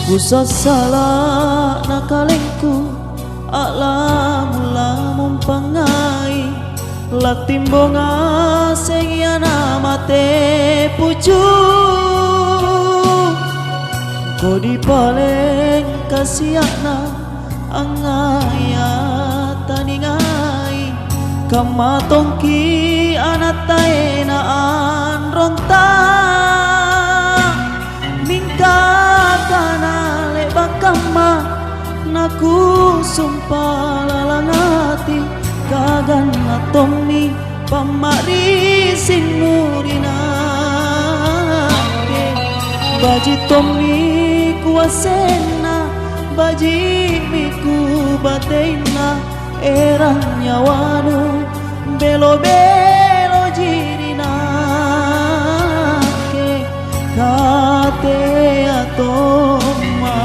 Ku salah nakalengku lamun pangai latimbonga sengiana mate pucu ko di paling kasiana angaya taningai kamatongki anatai naan ronta mingka kana lebakama naku sumpah lalangati kagan atomi pamari sinurina baji tomi kuasena baji miku batena erang nyawanu belo-belo jirina ke kate atoma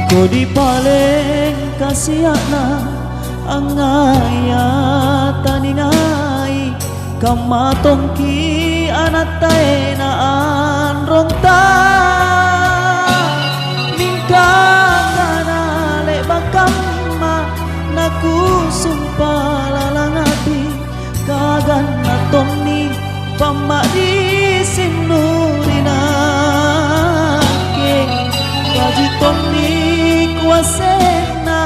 ko di paling kasiana angaya taningai kamatongki anatai naan ronta mingka kana lebakama naku sumpah lalangati kagan atoni pamari sinurina ke baji toni kuasena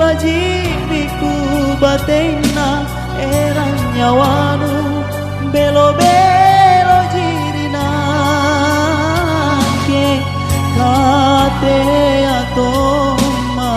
baji biku batena erang nyawanu belo-belo jirina ke kate atoma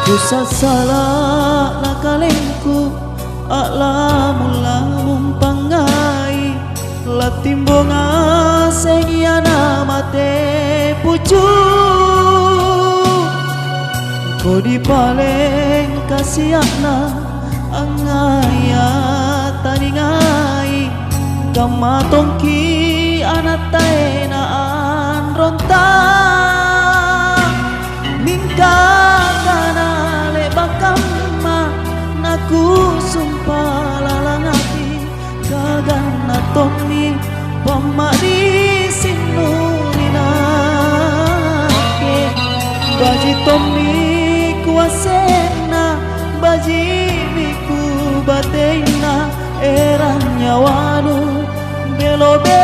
ku salah nakalengku lamun pangai latimbonga sengiana mate pucu ko di paling kasiana angaya taningai kamatongki anatai naan ronta mingka naku sumpah lalangati kagan atomi pamari sinurina ke baji tomi kuasena baji miku batena erang nyawanu belo-belo